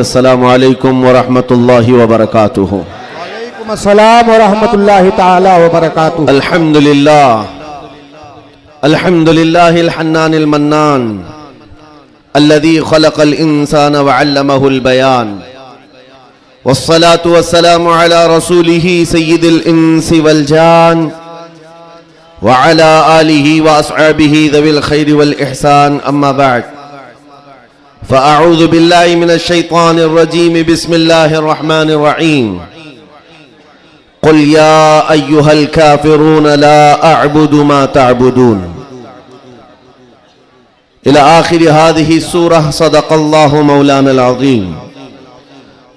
अस्सलामु अलैकुम व रहमतुल्लाहि व बरकातुहू। वालेकुम अस्सलाम व रहमतुल्लाहि तआला व बरकातुहू। अल्हम्दुलिल्लाहिल हन्नानिल मन्नान अल्लज़ी खलक़ल इंसान व अल्लमहुल बयान वस्सलातु वस्सलामु अला रसूलिही सय्यिदिल इंसी वल जान व अला आलिही व अस्हाबिही ज़विल खैरि वल इहसान अम्मा बअद फ़अऊज़ु बिल्लाहि मिनश शैतानिर रजीम बिस्मिल्लाहिर रहमानिर रहीम क़ुल या अय्युहल काफ़िरून ला अअबुदु मा तअबुदून इला आखिर हादिही सूरह सदक़ल्लाहु मौलानल अज़ीम।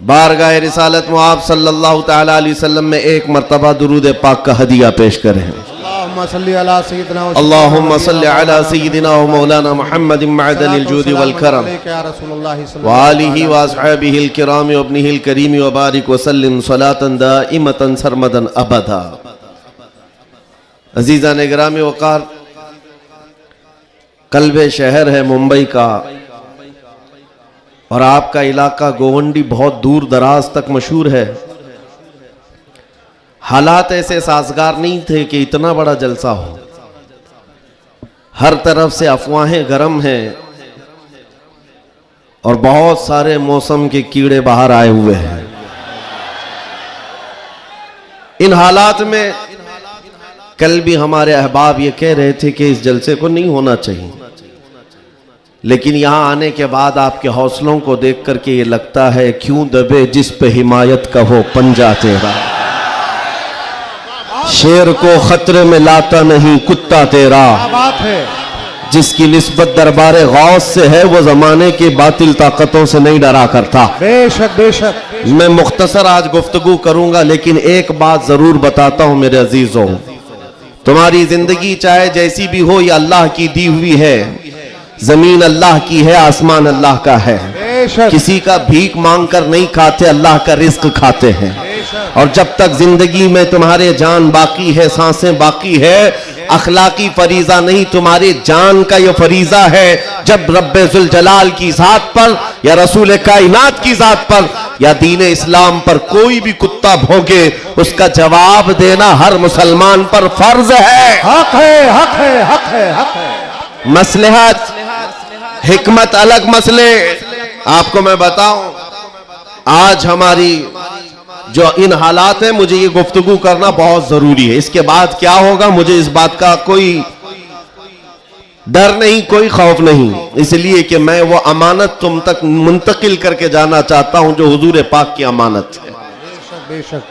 बारगाह रिसालत में आप सल्लल्लाहु तआला अलैहि वसल्लम में एक मरतबा दुरूद पाक का हदिया पेश करें। अल्लाहुम्मा सल्लि अला सय्यिदिना व मौलाना मुहम्मदिन मअदनिल जूदि वल करम व आलिहि व अस्हाबिहिल किराम व इब्निहिल करीम व बारिक व सल्लिम सलातन दाइमतन सरमदन अबदा। अजीज़ान गिरामी वक़ार, कल्बे शहर है मुंबई का और आपका इलाका गोवंडी बहुत दूर दराज तक मशहूर है। हालात ऐसे साजगार नहीं थे कि इतना बड़ा जलसा हो। हर तरफ से अफवाहें गर्म हैं और बहुत सारे मौसम के कीड़े बाहर आए हुए हैं। इन हालात में कल भी हमारे अहबाब ये कह रहे थे कि इस जलसे को नहीं होना चाहिए, लेकिन यहां आने के बाद आपके हौसलों को देख करके ये लगता है क्यों दबे जिस पे हिमायत का हो पंजा तेरा। शेर को खतरे में लाता नहीं कुत्ता तेरा। बात है। जिसकी निस्बत दरबारे गौस से है वो जमाने की बातिल ताकतों से नहीं डरा करता। बेशक बेशक। मैं मुख्तसर आज गुफ्तगू करूंगा, लेकिन एक बात जरूर बताता हूं मेरे अजीजों, तुम्हारी जिंदगी चाहे जैसी भी हो, ये अल्लाह की दी हुई है। जमीन अल्लाह की है, आसमान अल्लाह का है। किसी का भीख मांग कर नहीं खाते, अल्लाह का रिस्क खाते हैं। और जब तक जिंदगी में तुम्हारे जान बाकी है, सांसें बाकी है, अखलाकी फरीजा नहीं, तुम्हारे जान का यह फरीजा है। जब रब्बे जुल जलाल की जात पर या रसूल कायनात की जात पर या दीन इस्लाम पर कोई भी कुत्ता भौंके, उसका जवाब देना हर मुसलमान पर फर्ज है। हक है, हक है, हक है, हक है। मसलहत हिकमत अलग मसले। आपको मैं बताऊं, आज हमारी जो इन हालात है, मुझे ये गुफ्तगू करना बहुत जरूरी है। इसके बाद क्या होगा मुझे इस बात का कोई डर नहीं, कोई खौफ नहीं, इसलिए कि मैं वो अमानत तुम तक मुंतकिल करके जाना चाहता हूं जो हुजूर पाक की अमानत है। बेशक बेशक।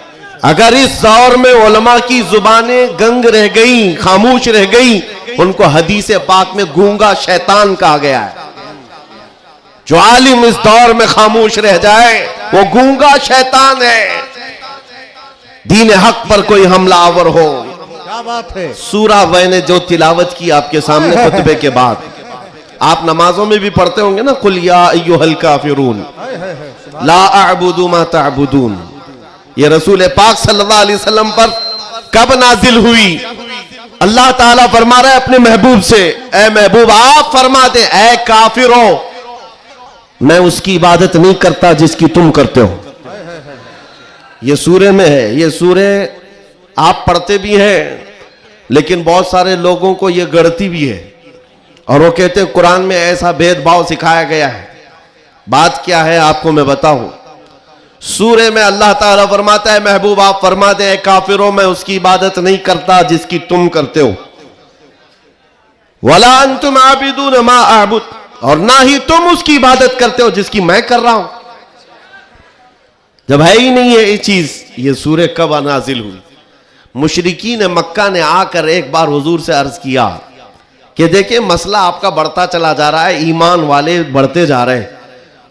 अगर इस दौर में उलमा की जुबानें गंग रह गई, खामोश रह गई, उनको हदीस पाक में गूंगा शैतान कहा गया है। जो आलिम इस दौर में खामोश रह जाए वो गूंगा शैतान है। दीन हक पर कोई हमलावर हो। क्या बात है। सूरा मैंने जो तिलावत की आपके सामने खुतबे के बाद, आप नमाजों में भी पढ़ते होंगे ना, कुल या अय्युहल काफिरून ला अअबुदु मा तअबुदून। ये रसूल पाक सल्लल्लाहु अलैहि वसल्लम पर कब नाजिल हुई? अल्लाह ताला फरमा रहा है अपने महबूब से, ए महबूब आप फरमा दे, ए काफिरों, मैं उसकी इबादत नहीं करता जिसकी तुम करते हो। ये सूरे में है। ये सूरे आप पढ़ते भी हैं, लेकिन बहुत सारे लोगों को ये गढ़ती भी है और वो कहते हैं कुरान में ऐसा भेदभाव सिखाया गया है। बात क्या है आपको मैं बताऊं। सूरे में अल्लाह ताला फरमाता है महबूब आप फरमा दे, काफिरों मैं उसकी इबादत नहीं करता जिसकी तुम करते हो। वला अंतुम आबिदून मा अअबुद, और ना ही तुम उसकी इबादत करते हो जिसकी मैं कर रहा हूं। जब है ही नहीं है ये चीज, ये सूरे कब नाजिल हुई? मुशरिकीन मक्का ने आकर एक बार हुजूर से अर्ज किया कि देखिए मसला आपका बढ़ता चला जा रहा है, ईमान वाले बढ़ते जा रहे हैं,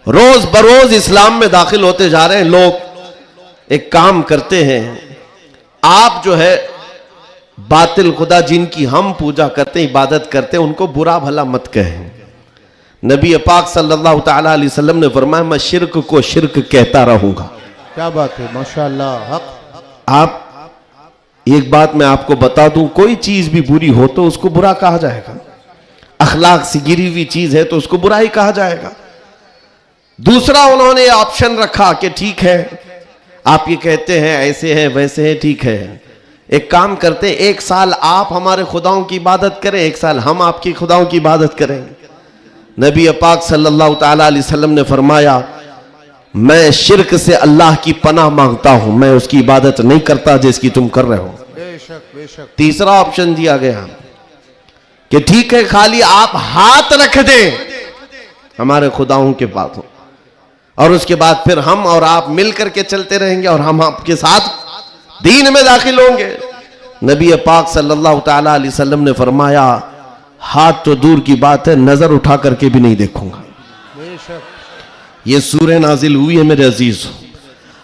रोज बरोज इस्लाम में दाखिल होते जा रहे हैं लोग। एक काम करते हैं, आप जो है बातिल खुदा जिनकी हम पूजा करते हैं, इबादत करते हैं, उनको बुरा भला मत कहें। नबी पाक सल्लल्लाहु तआला अलैहि वसल्लम ने फरमाया मैं शिर्क को शिर्क कहता रहूंगा। क्या बात है, माशाअल्लाह। हक। आप एक बात मैं आपको बता दूं, कोई चीज भी बुरी हो तो उसको बुरा कहा जाएगा। अखलाक से गिरी हुई चीज है तो उसको बुराई कहा जाएगा। दूसरा उन्होंने ऑप्शन रखा कि ठीक है, आप ये कहते हैं ऐसे है वैसे है, ठीक है, एक काम करते हैं, एक साल आप हमारे खुदाओं की इबादत करें, एक साल हम आपकी खुदाओं की इबादत करें। नबी पाक सल्लल्लाहु ताला अलैहि वसल्लम ने फरमाया, मैं शिर्क से अल्लाह की पनाह मांगता हूं, मैं उसकी इबादत नहीं करता जिसकी तुम कर रहे हो। बेशक बेशक। तीसरा ऑप्शन दिया गया कि ठीक है, खाली आप हाथ रख दें हमारे खुदाओं के पास, और उसके बाद फिर हम और आप मिल करके चलते रहेंगे और हम आपके साथ दीन में दाखिल होंगे। नबी पाक सल्लल्लाहु ताला अलैहि वसल्लम ने फरमाया, हाथ तो दूर की बात है, नजर उठा करके भी नहीं देखूंगा। ये सूरह नाजिल हुई है मेरे अजीज।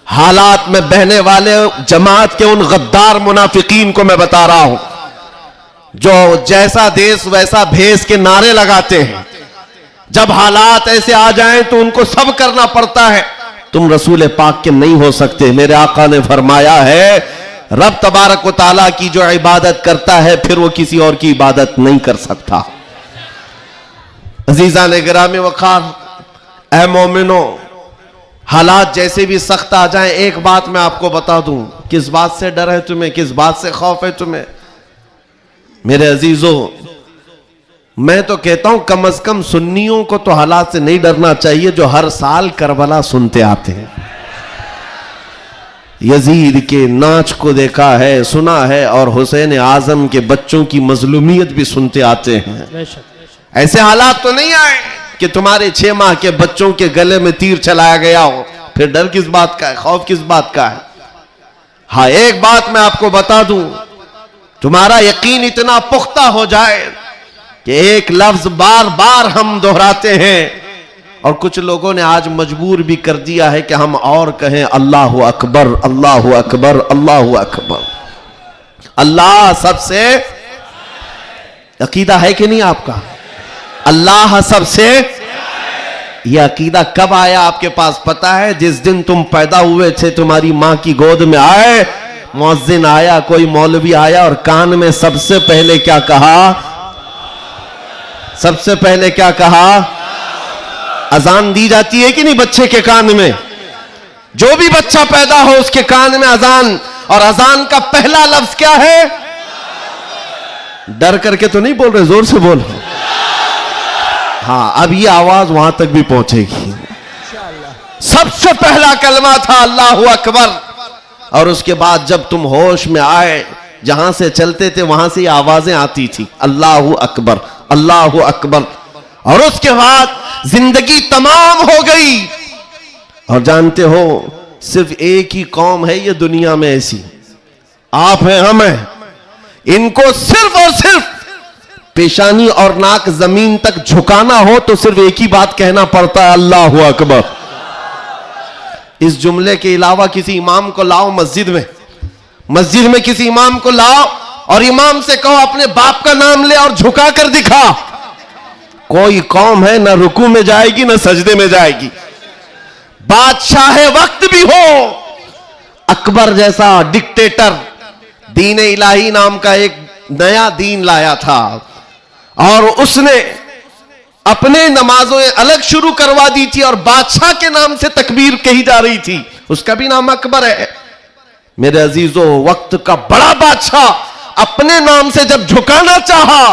हालात में बहने वाले जमात के उन गद्दार मुनाफिकीन को मैं बता रहा हूं, जो जैसा देश वैसा भेष के नारे लगाते हैं। जब हालात ऐसे आ जाएं तो उनको सब करना पड़ता है। तुम रसूल पाक के नहीं हो सकते। मेरे आका ने फरमाया है, रब तबारक व ताला की जो इबादत करता है फिर वो किसी और की इबादत नहीं कर सकता। अजीजा ने गिरामी वक़ार, ऐ मोमिनो, हालात जैसे भी सख्त आ जाएं, एक बात मैं आपको बता दूं, किस बात से डर है तुम्हें, किस बात से खौफ है तुम्हें? मेरे अजीजों, मैं तो कहता हूं कम से कम सुन्नियों को तो हालात से नहीं डरना चाहिए जो हर साल करबला सुनते आते हैं। यजीद के नाच को देखा है, सुना है, और हुसैन आजम के बच्चों की मजलूमियत भी सुनते आते हैं। ऐसे हालात तो नहीं आए कि तुम्हारे 6 माह के बच्चों के गले में तीर चलाया गया हो, फिर डर किस बात का है, खौफ किस बात का है? हाँ, एक बात मैं आपको बता दूं, तुम्हारा यकीन इतना पुख्ता हो जाए कि एक लफ्ज बार बार हम दोहराते हैं, और कुछ लोगों ने आज मजबूर भी कर दिया है कि हम और कहें अल्लाहु अकबर, अल्लाहु अकबर, अल्लाहु अकबर। अल्लाह सबसे, अकीदा है कि नहीं आपका? अल्लाह सबसे, यह अकीदा कब आया आपके पास पता है? जिस दिन तुम पैदा हुए थे, तुम्हारी मां की गोद में आए, मुअज्जिन आया, कोई मौलवी आया और कान में सबसे पहले क्या कहा? सबसे पहले क्या कहा? अजान दी जाती है कि नहीं बच्चे के कान में? जो भी बच्चा पैदा हो उसके कान में अजान, और अजान का पहला लफ्ज क्या है? डर करके तो नहीं बोल रहे, जोर से बोल। हाँ, अब ये आवाज वहां तक भी पहुंचेगी। सबसे पहला कलमा था अल्लाहु अकबर, और उसके बाद जब तुम होश में आए, जहां से चलते थे वहां से आवाजें आती थी, अल्लाहु अकबर, अल्लाहु अकबर। और उसके बाद जिंदगी तमाम हो गई। और जानते हो, सिर्फ एक ही कौम है ये दुनिया में ऐसी, आप हैं, हम हैं, इनको सिर्फ और सिर्फ पेशानी और नाक जमीन तक झुकाना हो तो सिर्फ एक ही बात कहना पड़ता है, अल्लाहु अकबर। इस जुमले के अलावा किसी इमाम को लाओ मस्जिद में किसी इमाम को लाओ और इमाम से कहो अपने बाप का नाम ले और झुका कर दिखा, कोई कौम है ना रुकू में जाएगी ना सजदे में जाएगी। बादशाह वक्त भी हो, अकबर जैसा डिक्टेटर दीन इलाही नाम का एक नया दीन लाया था, और उसने अपने नमाजों अलग शुरू करवा दी थी और बादशाह के नाम से तकबीर कही जा रही थी, उसका भी नाम अकबर है। मेरे अजीजों, वक्त का बड़ा बादशाह अपने नाम से जब झुकाना चाहा,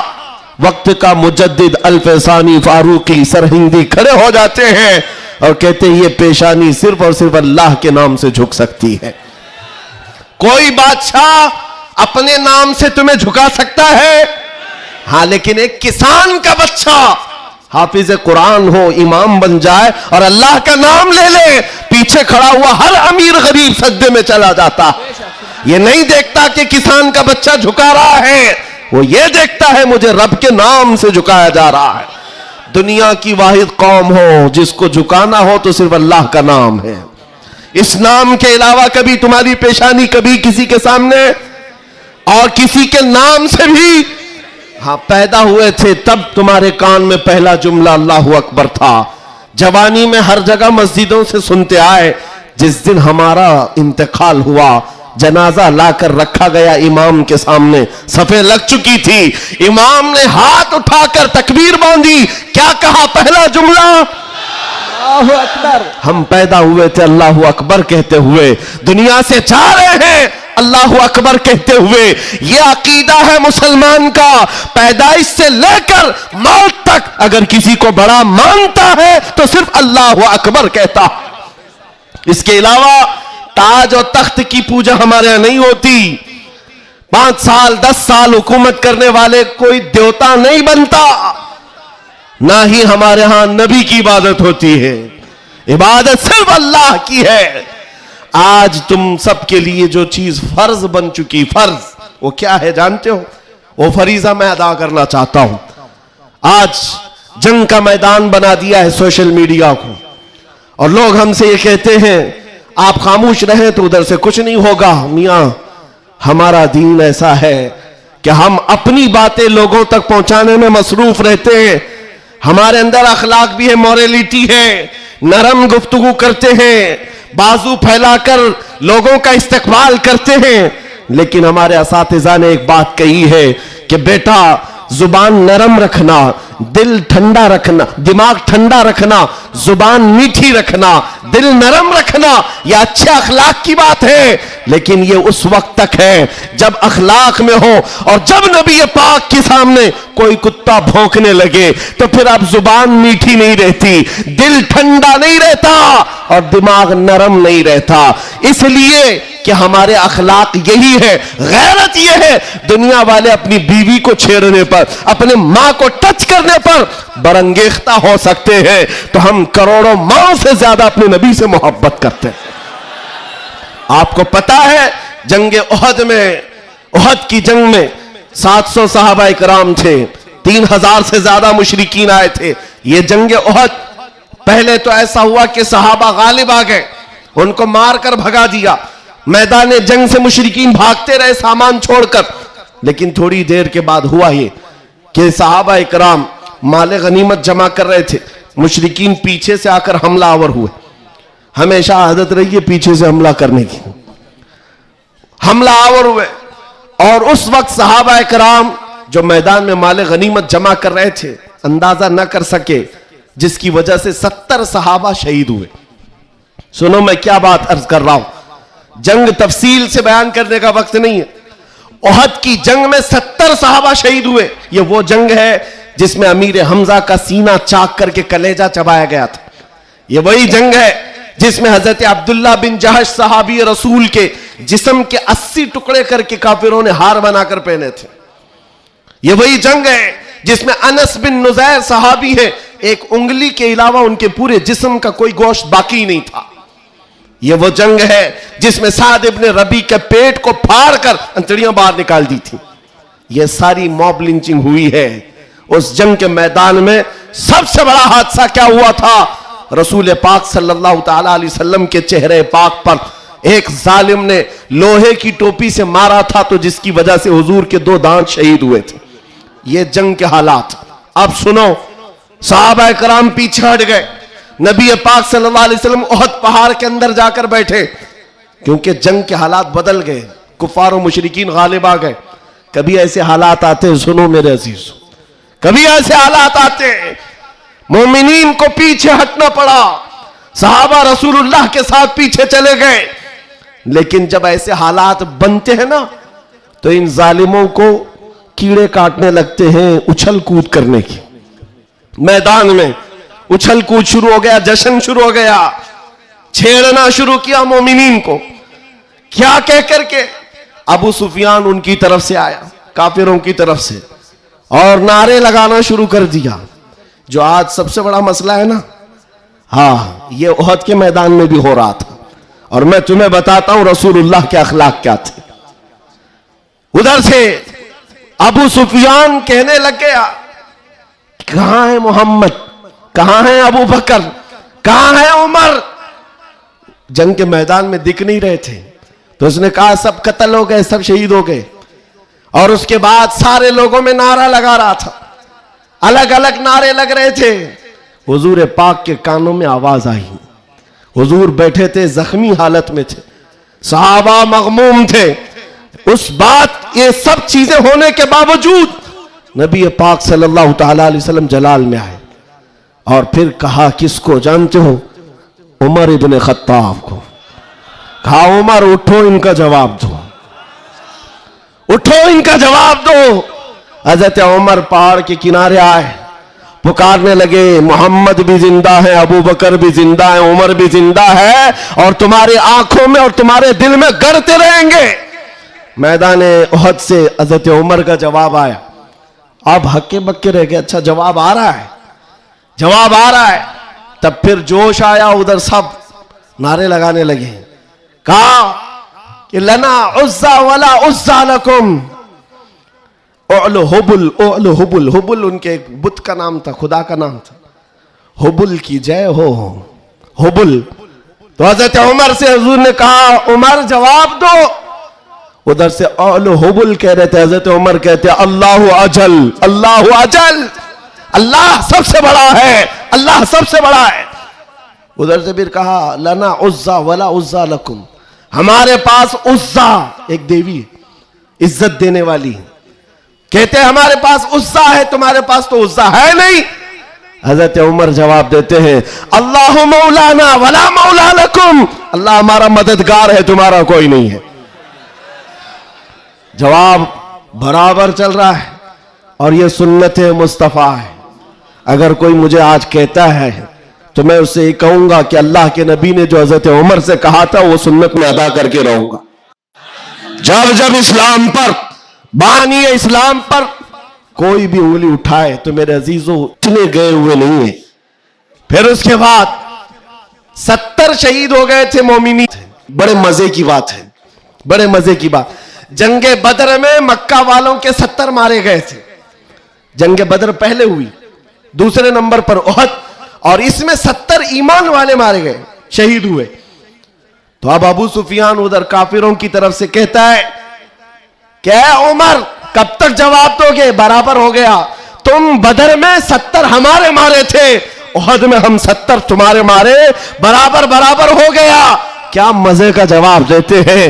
वक्त का मुजद्दिद अल्फसानी फारूकी सरहिंदी खड़े हो जाते हैं और कहते हैं ये पेशानी सिर्फ और सिर्फ अल्लाह के नाम से झुक सकती है। कोई बादशाह अपने नाम से तुम्हें झुका सकता है? हाँ, लेकिन एक किसान का बच्चा हाफिज कुरान हो, इमाम बन जाए और अल्लाह का नाम ले ले, पीछे खड़ा हुआ हर अमीर गरीब सजदे में चला जाता। ये नहीं देखता कि किसान का बच्चा झुका रहा है, वो ये देखता है मुझे रब के नाम से झुकाया जा रहा है। दुनिया की वाहिद कौम हो जिसको झुकाना हो तो सिर्फ अल्लाह का नाम है। इस नाम के अलावा कभी तुम्हारी पेशानी कभी किसी के सामने, और किसी के नाम से भी हाँ पैदा हुए थे तब तुम्हारे कान में पहला जुमला अल्लाहु अकबर था। जवानी में हर जगह मस्जिदों से सुनते आए। जिस दिन हमारा इंतकाल हुआ, जनाजा लाकर रखा गया इमाम के सामने, सफे लग चुकी थी, इमाम ने हाथ उठाकर तकबीर बांधी, क्या कहा पहला जुमला? अल्लाहु अकबर। हम पैदा हुए थे अल्लाहु अकबर कहते हुए, दुनिया से जा रहे हैं अल्लाहु अकबर कहते हुए। ये अकीदा है मुसलमान का, पैदाइश से लेकर मौत तक अगर किसी को बड़ा मानता है तो सिर्फ अल्लाहु अकबर कहता। इसके अलावा ताज और तख्त की पूजा हमारे यहां नहीं होती। 5 साल 10 साल हुकूमत करने वाले कोई देवता नहीं बनता, ना ही हमारे यहां नबी की इबादत होती है। इबादत सिर्फ अल्लाह की है। आज तुम सबके लिए जो चीज फर्ज बन चुकी, फर्ज वो क्या है जानते हो? वो फरीजा मैं अदा करना चाहता हूं। आज जंग का मैदान बना दिया है सोशल मीडिया को, और लोग हमसे ये कहते हैं आप खामोश रहें तो उधर से कुछ नहीं होगा। मियां, हमारा दीन ऐसा है कि हम अपनी बातें लोगों तक पहुंचाने में मसरूफ रहते हैं। हमारे अंदर अखलाक भी है, मॉरलिटी है, नरम गुफ्तगू करते हैं, बाजू फैलाकर लोगों का इस्तकबाल करते हैं। लेकिन हमारे असातिज़ा ने एक बात कही है कि बेटा जुबान नरम रखना, दिल ठंडा रखना, दिमाग ठंडा रखना, जुबान मीठी रखना, दिल नरम रखना, यह अच्छे अखलाक की बात है। लेकिन यह उस वक्त तक है जब अखलाक में हो, और जब नबी पाक के सामने कोई कुत्ता भौंकने लगे तो फिर अब जुबान मीठी नहीं रहती, दिल ठंडा नहीं रहता और दिमाग नरम नहीं रहता। इसलिए कि हमारे अखलाक यही है, गैरत यह है। दुनिया वाले अपनी बीवी को छेड़ने पर, अपने मां को टच करने पर बरंगेख्ता हो सकते हैं, तो हम करोड़ों माओ से ज्यादा अपने नबी से मोहब्बत करते हैं। आपको पता है जंगे उहद में, उहद की जंग में 700 सहाबा इकराम थे, 3000 से ज्यादा मुशरिकीन आए थे। ये जंगे उहद पहले तो ऐसा हुआ कि सहाबा गालिब आ गए, उनको मारकर भगा दिया। मैदान जंग से मुशरिकीन भागते रहे सामान छोड़कर। लेकिन थोड़ी देर के बाद हुआ ये कि सहाबा इकराम माले गनीमत जमा कर रहे थे, मुशरिकीन पीछे से आकर हमलावर हुए। हमेशा आदत रही है पीछे से हमला करने की, हमलावर हुए। और उस वक्त सहाबा इकराम जो मैदान में माले गनीमत जमा कर रहे थे अंदाजा न कर सके, जिसकी वजह से 70 सहाबा शहीद हुए। सुनो मैं क्या बात अर्ज कर रहा हूं, जंग तफसील से बयान करने का वक्त नहीं है। उहद की जंग में 70 सहाबा शहीद हुए। ये वो जंग है जिसमें अमीर हमजा का सीना चाक करके कलेजा चबाया गया था। ये वही जंग है जिसमें हजरत अब्दुल्ला बिन जहश सहाबी रसूल के जिस्म के 80 टुकड़े करके काफिरों ने हार बनाकर पहने थे। ये वही जंग है जिसमें अनस बिन नुजैर सहाबी है, एक उंगली के अलावा उनके पूरे जिस्म का कोई गोश्त बाकी नहीं था। ये वो जंग है जिसमें साद इब्न रबी के पेट को फाड़ कर अंतड़ियां बाहर निकाल दी थी। ये सारी मॉब लिंचिंग हुई है। उस जंग के मैदान में सबसे बड़ा हादसा क्या हुआ था? रसूल पाक सल्लल्लाहु ताला अलैहि वसल्लम के चेहरे पाक पर एक जालिम ने लोहे की टोपी से मारा था, तो जिसकी वजह से हुजूर के 2 दांत शहीद हुए थे। ये जंग के हालात। अब सुनो, सहाबा कराम पीछे हट गए, नबी पाक सल्लल्लाहु अलैहि वसल्लम उहद पहाड़ के अंदर जाकर बैठे, क्योंकि जंग के हालात बदल गए, कुफार और मुशरिकीन गालिब आ गए। कभी ऐसे हालात आते हैं, सुनो मेरे अजीज, कभी ऐसे हालात आते हैं मोमिनीन को पीछे हटना पड़ा, सहाबा रसूलुल्लाह के साथ पीछे चले गए। लेकिन जब ऐसे हालात बनते हैं ना, तो इन जालिमों को कीड़े काटने लगते हैं उछल कूद करने की। मैदान में उछल कूद शुरू हो गया, जश्न शुरू हो गया, छेड़ना शुरू किया मोमिनीन को। क्या कह करके? अबू सुफियान उनकी तरफ से आया, काफिरों की तरफ से, और नारे लगाना शुरू कर दिया। जो आज सबसे बड़ा मसला है ना, हाँ, ये उहद के मैदान में भी हो रहा था। और मैं तुम्हें बताता हूं रसूलुल्लाह के अखलाक क्या थे। उधर से अबू सुफियान कहने लग गया, कहां है मोहम्मद, कहां है अबू बकर, कहां है उमर? जंग के मैदान में दिख नहीं रहे थे। तो उसने कहा सब कत्ल हो गए, सब शहीद हो गए। और उसके बाद सारे लोगों में नारा लगा रहा था, अलग अलग नारे लग रहे थे। हुजूर पाक के कानों में आवाज आई। हुजूर बैठे थे, जख्मी हालत में थे, सहाबा मगमूम थे। उस बात, ये सब चीजें होने के बावजूद नबी पाक सल्लल्लाहु ताला अलैहि वसल्लम जलाल में आए। और फिर कहा किसको जानते हो? उमर इब्ने खत्ताब को। कहा उमर उठो, इनका जवाब दो, उठो इनका जवाब दो। हजरत उमर पहाड़ के किनारे आए, पुकारने लगे मोहम्मद भी जिंदा है, अबू बकर भी जिंदा है, उमर भी जिंदा है और तुम्हारी आंखों में और तुम्हारे दिल में गड़ते रहेंगे। मैदान उहद से हजरत उमर का जवाब आया। आप हक्के बक्के रह गए, अच्छा जवाब आ रहा है, जवाब आ रहा है। तब फिर जोश आया, उधर सब नारे लगाने लगे। कहा कि लना उज्जा वला उज्जा लकुम, हुबुल हुबुल, हुबुल उनके एक बुत का नाम था, खुदा का नाम था। हुबुल की जय हो, हुबुल। तो हजरत उमर से हुजूर ने कहा उमर जवाब दो। उधर से हुबुल कह रहे थे, हजरत उमर कहते अल्लाह अजल, अल्लाह अजल, अल्लाह सबसे बड़ा है, अल्लाह सबसे बड़ा है। उधर से फिर कहा लना उज्जा वला उज्जा लकुम, हमारे पास उज्जा एक देवी इज्जत देने वाली, कहते हैं हमारे पास उज्जा है, तुम्हारे पास तो उज्जा है नहीं। हजरत उमर जवाब देते हैं अल्लाह मौलाना वला मौला लकुम, अल्लाह हमारा मददगार है, तुम्हारा कोई नहीं है। जवाब बराबर चल रहा है और यह सुन्नत मुस्तफा है। अगर कोई मुझे आज कहता है तो मैं उससे कहूंगा कि अल्लाह के नबी ने जो हजरत उमर से कहा था वो सुन्नत में अदा करके रहूंगा। जब जब इस्लाम पर, बानी इस्लाम पर कोई भी उंगली उठाए तो मेरे अजीजों इतने गए हुए नहीं है। फिर उसके बाद 70 शहीद हो गए थे मोमिनी। बड़े मजे की बात है, बड़े मजे की बात, जंगे बदर में मक्का वालों के 70 मारे गए थे। जंगे बदर पहले हुई, दूसरे नंबर पर उहद, और इसमें 70 ईमान वाले मारे गए, शहीद हुए। तो अब अबू सुफियान उधर काफिरों की तरफ से कहता है क्या उमर कब तक जवाब दोगे? बराबर हो गया, तुम बदर में 70 हमारे मारे थे, उहद में हम 70 तुम्हारे मारे, बराबर बराबर हो गया। क्या मजे का जवाब देते हैं।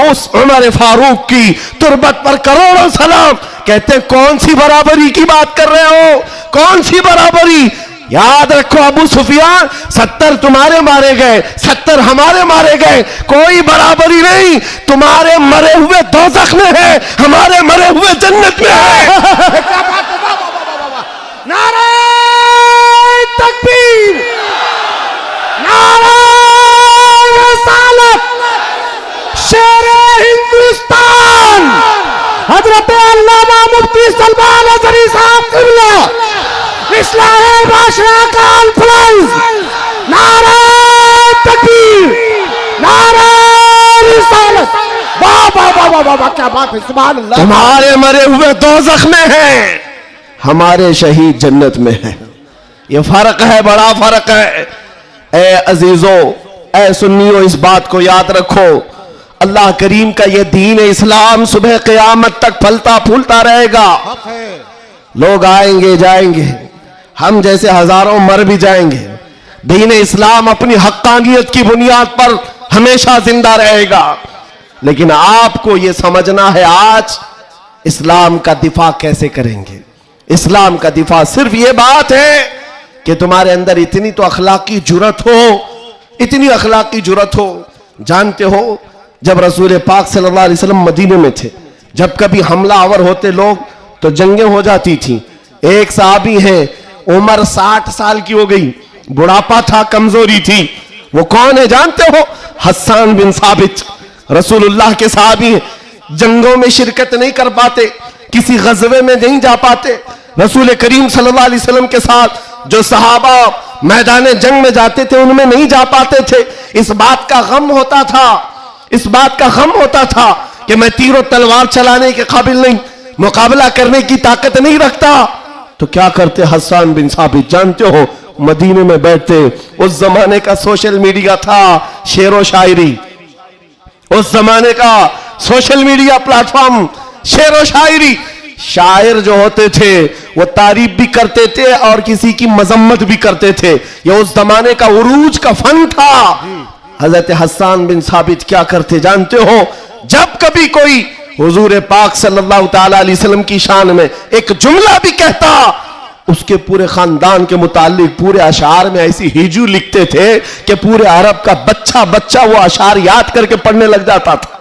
उस उमर फारूक की तुरबत पर करोड़ों सलाम। कहते कौन सी बराबरी की बात कर रहे हो, कौन सी बराबरी? याद रखो अबू सुफियान, 70 तुम्हारे मारे गए, 70 हमारे मारे गए, कोई बराबरी नहीं। तुम्हारे मरे हुए दोज़ख में है, हमारे मरे हुए जन्नत में है। नारे तकबीर, नारे रिसालत, शेरे हिंदुस्तान, हजरत अल्लामा मुफ्ती सलमान अज़हरी साहब क़िबला, इस्लाम बादशाह का अल्फलाइज, नारे तकबीर, नारे रिसालत। वाह वाह वाह वाह वाह, क्या बात है, सुभान अल्लाह। तुम्हारे मरे हुए दोज़ख में हैं, हमारे शहीद जन्नत में हैं। ये फर्क है, बड़ा फर्क है। ए अजीजों, ए सुन्नियों, इस बात को याद रखो। अल्लाह करीम का ये दीन इस्लाम सुबह क़यामत तक फलता फूलता रहेगा। लोग आएंगे जाएंगे, हम जैसे हजारों मर भी जाएंगे, दीन इस्लाम अपनी हक्कानियत की बुनियाद पर हमेशा जिंदा रहेगा। लेकिन आपको यह समझना है आज इस्लाम का दिफा कैसे करेंगे। इस्लाम का दिफा सिर्फ यह बात है कि तुम्हारे अंदर इतनी तो अखलाकी जुर्रत हो, इतनी अखलाकी जुर्रत हो। जानते हो जब रसूल पाक सल्लल्लाहु अलैहि वसल्लम मदीने में थे, जब कभी हमला आवर होते लोग तो जंगें हो जाती थी। एक सहाबी है, उम्र 60 साल की हो गई, बुढ़ापा था, कमजोरी थी। वो कौन है जानते हो? हस्सान बिन साबित, रसूलुल्लाह के सहाबी हैं। जंगों में शिरकत नहीं कर पाते, किसी गज़वे में नहीं जा पाते। रसूल करीम सल्लल्लाहु अलैहि वसल्लम के साथ जो सहाबा मैदान जंग में जाते थे उनमें नहीं जा पाते थे। इस बात का गम होता था, इस बात का गम होता था कि मैं तीरों तलवार चलाने के काबिल नहीं, मुकाबला करने की ताकत नहीं रखता। तो क्या करते हस्सान बिन साबित? जानते हो, मदीने में बैठते। उस जमाने का सोशल मीडिया था, शेरो शायरी, उस जमाने का सोशल मीडिया प्लेटफॉर्म, शेरो शायरी। शायर जो होते थे वो तारीफ भी करते थे और किसी की मजम्मत भी करते थे। ये उस जमाने का उरूज का फन था। हजरत हस्सान बिन साबित क्या करते जानते हो? जब कभी कोई हुजूर पाक सल्लल्लाहु ताला अलैहि वसल्लम की शान में एक जुमला भी कहता उसके पूरे खानदान के मुतालिक पूरे अशार में ऐसी हिजू लिखते थे कि पूरे अरब का बच्चा बच्चा वो अशार याद करके पढ़ने लग जाता था।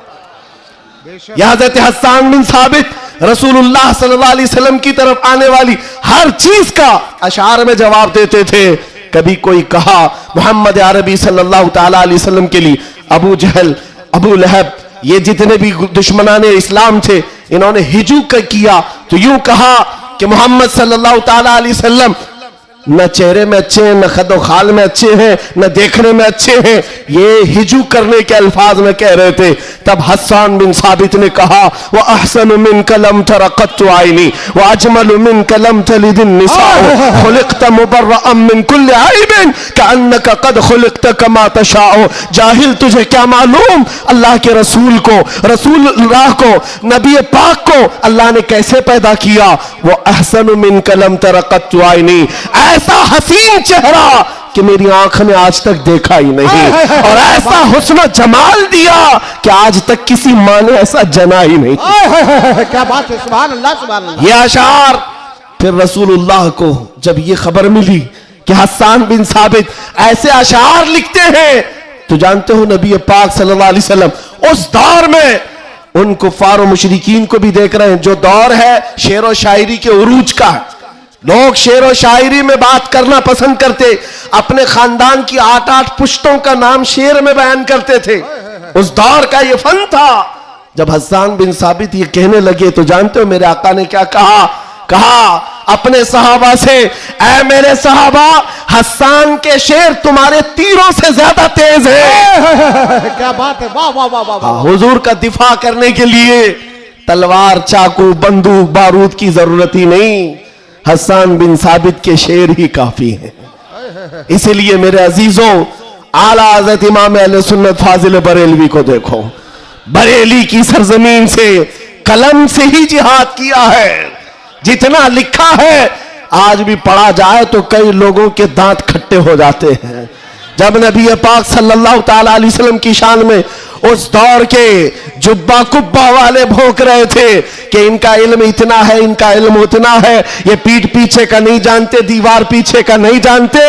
हज़रत हस्सान बिन साबित रसूलुल्लाह सल्लल्लाहु अलैहि वसल्लम की तरफ आने वाली हर चीज का अशार में जवाब देते थे। कभी कोई कहा मोहम्मद अरबी सल्लल्लाहु ताला अलैहि वसल्लम के लिए अबू जहल, अबू लहब, ये जितने भी दुश्मनाने इस्लाम थे, इन्होंने हिजू किया तो यूं कहा कि मोहम्मद सल्लल्लाहु ताला अलैहि वसल्लम न चेहरे में अच्छे हैं, न खदो खाल में अच्छे हैं, न देखने में अच्छे हैं, ये हिजू करने के अल्फाज में कह रहे थे। तब हस्सान बिन साबित ने कहा वह अहसन मिन कलम तरक़त आइनी व अजमल मिन कलम तलिदिन निसा खुलिक़त मुबर्रअम मिन कुल्लि ऐबिन कअन्नका क़द खुलिक़त कमा तशाअ। जाहिल, तुझे क्या मालूम अल्लाह के रसूल को, रसूलुल्लाह को, नबी पाक को अल्लाह ने कैसे पैदा किया। वो अहसन मिन कलम तरक़त आइनी, ऐसा हसीन चेहरा कि मेरी आंख ने आज तक देखा ही नहीं, और ऐसा हुस्न जमाल दिया कि आज तक किसी मां ने ऐसा जना ही नहीं। क्या बात है, सुभान अल्लाह सुभान अल्लाह। ये अशार फिर रसूलुल्लाह को जब ये खबर मिली कि हस्सान बिन साबित ऐसे अशार लिखते हैं, तो जानते हो नबी पाक सल्लल्लाहु अलैहि वसल्लम उस दौर में उन कुफार और मुशरिकीन को भी देख रहे हैं। जो दौर है शेर और शायरी के उरूज का, लोग शेर और शायरी में बात करना पसंद करते, अपने खानदान की 8-8 पुश्तों का नाम शेर में बयान करते थे। उस दौर का ये फन था। जब हस्सान बिन साबित ये कहने लगे तो जानते हो मेरे आका ने क्या कहा? कहा अपने सहाबा से, ऐ मेरे सहाबा, हस्सान के शेर तुम्हारे तीरों से ज्यादा तेज है। क्या बात है, वाह वाह वाह वाह। हुजूर का दिफा करने के लिए तलवार, चाकू, बंदूक, बारूद की जरूरत ही नहीं, हस्सान बिन साबित के शेर ही काफी हैं। इसीलिए मेरे अजीजों, आला हज़रत इमाम अहले सुन्नत फाजिल बरेलवी को देखो, बरेली की सरजमीन से कलम से ही जिहाद किया है। जितना लिखा है आज भी पढ़ा जाए तो कई लोगों के दांत खट्टे हो जाते हैं। जब नबी पाक सल्लल्लाहु ताला अलैहि वसल्लम की शान में उस दौर के जुब्बा कुब्बा वाले भौंक रहे थे कि इनका इल्म इतना है, इनका इल्म उतना है, ये पीठ पीछे का नहीं जानते, दीवार पीछे का नहीं जानते,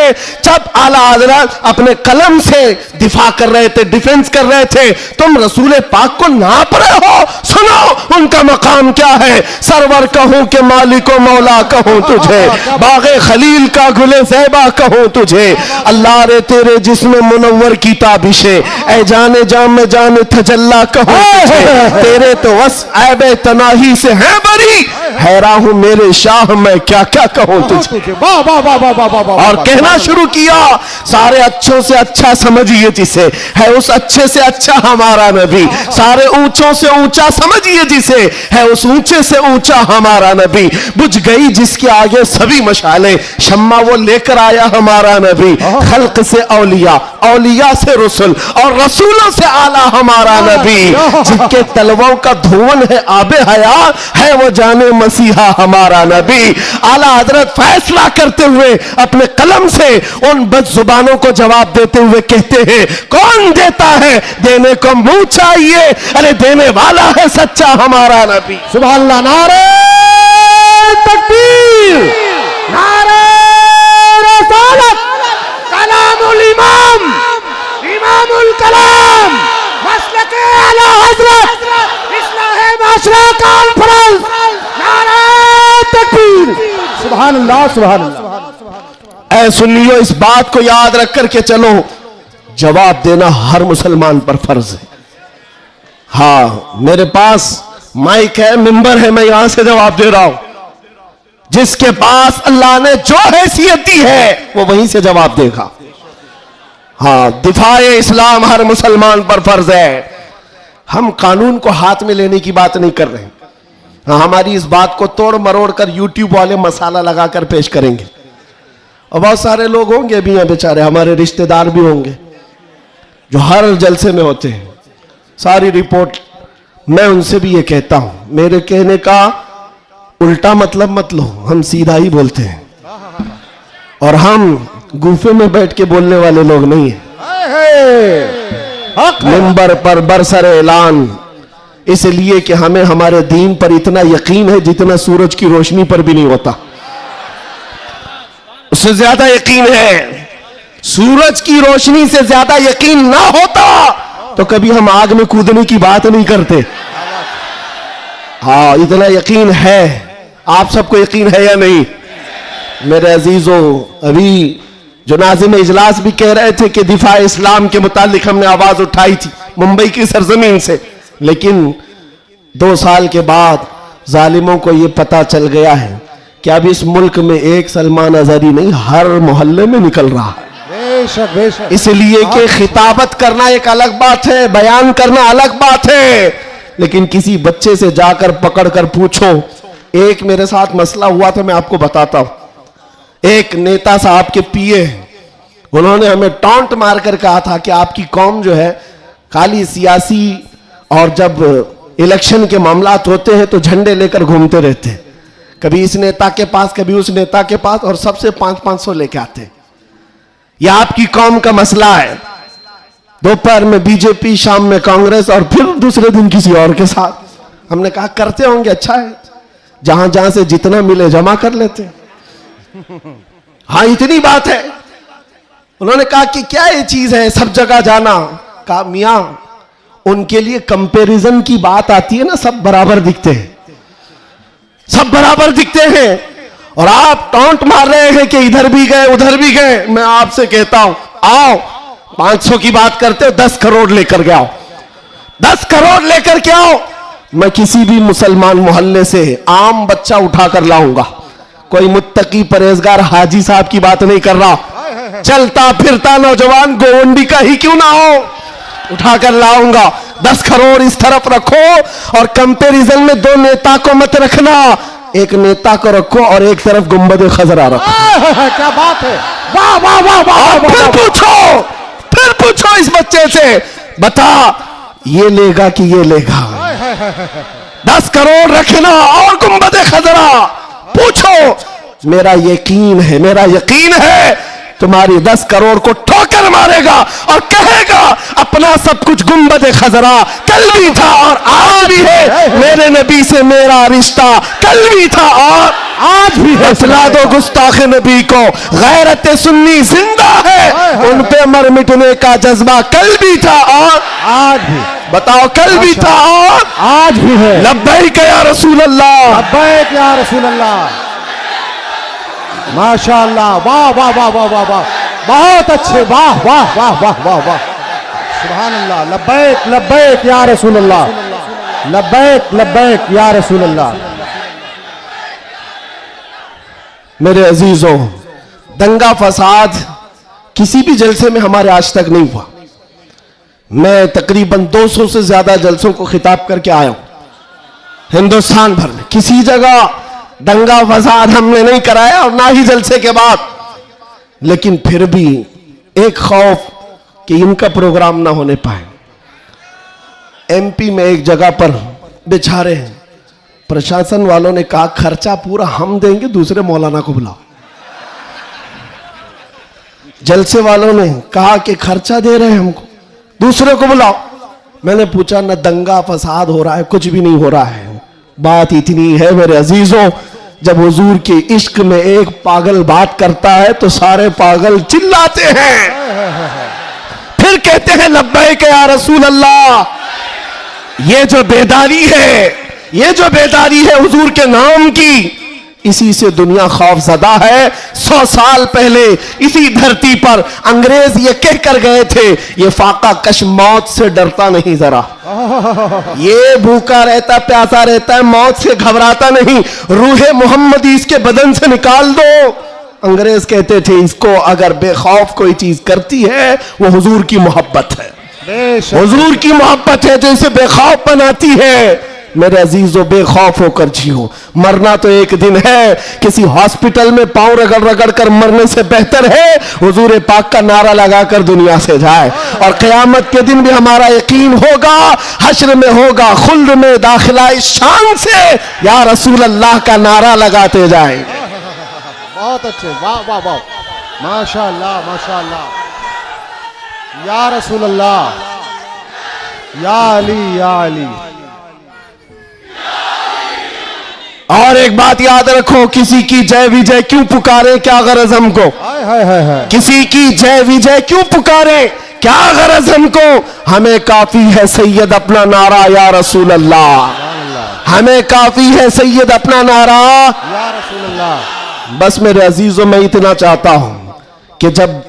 जब आला हज़रत अपने कलम से दिफा कर रहे थे, डिफेंस कर रहे थे, तुम रसूल पाक को नाप रहे हो। सुनो उनका मकाम क्या है। सरवर कहूं कि मालिको मौला कहूं तुझे, बागे खलील का गुले ज़ैबा कहूं तुझे, अल्लाह रे तेरे जिस्म मुनव्वर की ताबिशे, ऐ जाने जाम में जाने तजल्ला कहूं तुझे, तेरे तो वस ऐबे तनाही से है बरी, हैरान हूं मेरे शाह मैं क्या क्या कहूं तुझे। वाह वाह वाह वाह वाह वाह। और कहना शुरू किया, सारे अच्छों से अच्छा समझिए जिसे, है उस अच्छे से अच्छा हमारा नबी, सारे ऊंचों से ऊंचा समझिए जिसे, है उस ऊंचे से ऊंचा हमारा नबी, बुझ गई जिसके आगे सभी मशाले, शम्मा वो लेकर आया हमारा नबी, खल्क से औलिया, औलिया से रसूल, और रसूलों से आला हमारा नबी, जिनके तलवों का धुवन है आबे हयात, है वो जाने मसीहा हमारा नबी। आला हजरत फैसला करते हुए अपने कलम से उन बदजुबानों को जवाब देते हुए कहते हैं, कौन देता है, देने को मुंह चाहिए, अरे देने वाला है सच्चा हमारा नबी। सुभान अल्लाह। नारे तकबीर, नारे रसालत, कलामुल इमाम, इमामुल कलाम, मसलके आला हजरत, इस्लाहे माशरा कॉन्फ्रेंस, नारे तकबीर। सुभान अल्लाह सुभान अल्लाह। ऐ सुन्नियों, इस बात को याद रख करके चलो, जवाब देना हर मुसलमान पर फर्ज है। हाँ, मेरे पास माइक है, मिंबर है, मैं यहां से जवाब दे रहा हूं। जिसके पास अल्लाह ने जो हैसियत दी है वो वहीं से जवाब देगा। हाँ, दिफाए इस्लाम हर मुसलमान पर फर्ज है। हम कानून को हाथ में लेने की बात नहीं कर रहे हैं। हाँ, हमारी इस बात को तोड़ मरोड़ कर यूट्यूब वाले मसाला लगाकर पेश करेंगे, और बहुत सारे लोग होंगे भी हैं बेचारे, हमारे रिश्तेदार भी होंगे जो हर जलसे में होते हैं, सारी रिपोर्ट। मैं उनसे भी ये कहता हूं, मेरे कहने का उल्टा मतलब मत लो, हम सीधा ही बोलते हैं, और हम गुफे में बैठ के बोलने वाले लोग नहीं हैं। मिंबर पर बरसरे ऐलान, इसलिए कि हमें हमारे दीन पर इतना यकीन है जितना सूरज की रोशनी पर भी नहीं होता। उससे ज्यादा यकीन है। सूरज की रोशनी से ज्यादा यकीन ना होता तो कभी हम आग में कूदने की बात नहीं करते। हाँ, इतना यकीन है। आप सबको यकीन है या नहीं? मेरे अजीजों, अभी जो नाज़िम इजलास भी कह रहे थे कि दिफा इस्लाम के मुतालिक हमने आवाज उठाई थी मुंबई की सरजमीन से, लेकिन 2 साल के बाद जालिमों को यह पता चल गया है कि अब इस मुल्क में एक सलमान अजहरी नहीं, हर मोहल्ले में निकल रहा है। बेशक बेशक। इसलिए कि खिताबत करना एक अलग बात है, बयान करना अलग बात है, लेकिन किसी बच्चे से जाकर पकड़कर पूछो। एक मेरे साथ मसला हुआ था, मैं आपको बताता हूं। एक नेता साहब के पीए, उन्होंने हमें टॉन्ट मारकर कहा था कि आपकी कौम जो है खाली सियासी, और जब इलेक्शन के मामलात होते हैं तो झंडे लेकर घूमते रहते हैं, कभी इस नेता के पास कभी उस नेता के पास, और सबसे 500-500 लेके आते हैं। यह आपकी कौम का मसला है। दोपहर में बीजेपी, शाम में कांग्रेस, और फिर दूसरे दिन किसी और के साथ। हमने कहा करते होंगे, अच्छा है, जहां जहां से जितना मिले जमा कर लेते हैं। हाँ, इतनी बात है। उन्होंने कहा कि क्या ये चीज है सब जगह जाना? कहा मियां, उनके लिए कंपैरिजन की बात आती है ना, सब बराबर दिखते हैं, सब बराबर दिखते हैं, और आप टॉन्ट मार रहे हैं कि इधर भी गए उधर भी गए। मैं आपसे कहता हूं, आओ 500 की बात करते हो, 10 करोड़ लेकर के आओ, 10 करोड़ लेकर के आओ। मैं किसी भी मुसलमान मोहल्ले से आम बच्चा उठाकर लाऊंगा। कोई मुत्तकी परहेजगार हाजी साहब की बात नहीं कर रहा, चलता फिरता नौजवान गोवंडी का ही क्यों ना हो, उठाकर लाऊंगा। 10 करोड़ इस तरफ रखो, और कंपैरिजन में 2 नेता को मत रखना, एक नेता को रखो और एक तरफ गुंबद खजरा रखो। क्या बात है, वाह वाह वाह वाह। फिर पूछो इस बच्चे से, बता ये लेगा कि ये लेगा? 10 करोड़ रखना और गुंबद खजरा, पूछो। मेरा यकीन है तुम्हारी 10 करोड़ को ठोकर मारेगा और कहेगा अपना सब कुछ गुंबद खजरा कल भी था और आज भी है, मेरे नबी से मेरा रिश्ता कल भी था और आज भी है। इतला दो गुस्ताख नबी को, गैरत सुन्नी जिंदा है, उन पे मर मिटने का जज्बा कल भी था और आज भी। बताओ, कल भी था और आज भी है। लब्बैक या रसूल अल्लाह, लब्बैक या रसूल अल्लाह। माशाअल्लाह, वाह वाह वाह वाह वाह वाह, बहुत अच्छे, वाह वाह वाह वाह वाह वाह, सुभान अल्लाह। लब्बैक लब्बैक या रसूल अल्लाह, लब्बैक लब्बैक या रसूल अल्लाह। मेरे अजीजों, दंगा फसाद किसी भी जलसे में हमारे आज तक नहीं हुआ। मैं तकरीबन 200 से ज्यादा जलसों को खिताब करके आया हूं हिंदुस्तान भर में, किसी जगह दंगा फसाद हमने नहीं कराया और ना ही जलसे के बाद। लेकिन फिर भी एक खौफ कि इनका प्रोग्राम ना होने पाए। एमपी में एक जगह पर बेचारे प्रशासन वालों ने कहा खर्चा पूरा हम देंगे, दूसरे मौलाना को बुलाओ। जलसे वालों ने कहा कि खर्चा दे रहे हैं हमको, दूसरे को बुलाओ। मैंने पूछा न दंगा फसाद हो रहा है, कुछ भी नहीं हो रहा है। बात इतनी है मेरे अजीजों, जब हुजूर के इश्क में एक पागल बात करता है तो सारे पागल चिल्लाते हैं, फिर कहते हैं लब्बैक या रसूल अल्लाह। ये जो बेदारी है हुजूर के नाम की, इसी से दुनिया खौफजदा है। 100 साल पहले इसी धरती पर अंग्रेज ये कह कर गए थे, ये फाका कश मौत से डरता नहीं, जरा ये भूखा रहता प्यासा रहता है, मौत से घबराता नहीं, रूहे मोहम्मदी इसके बदन से निकाल दो। अंग्रेज कहते थे इसको अगर बेखौफ कोई चीज करती है वो हुजूर की मोहब्बत है, हुजूर की मोहब्बत है जो इसे बेखौफ बनाती है। मेरे अजीजों, बेखौफ होकर जियो। मरना तो एक दिन है, किसी हॉस्पिटल में पांव रगड़ रगड़ कर मरने से बेहतर है हुजूर पाक का नारा लगाकर दुनिया से जाए। और क़यामत के दिन भी हमारा यकीन होगा, हश्र में होगा खुल्द में दाखिला इस शान से या रसूल अल्लाह का नारा लगाते जाए। बहुत अच्छे, वाह वाह वाह, माशाअल्लाह माशाअल्लाह। या रसूल अल्लाह, या अली या अली। और एक बात याद रखो, किसी की जय विजय क्यों पुकारे, क्या गरज हमको। हाय हाय हाय हाय। किसी की जय विजय क्यों पुकारे, क्या गरज हमको। हमें काफी है सैयद अपना नारा या रसूल अल्लाह। हमें काफी है सैयद अपना नारा या रसूल अल्लाह। बस मेरे अजीजों, मैं इतना चाहता हूं कि जब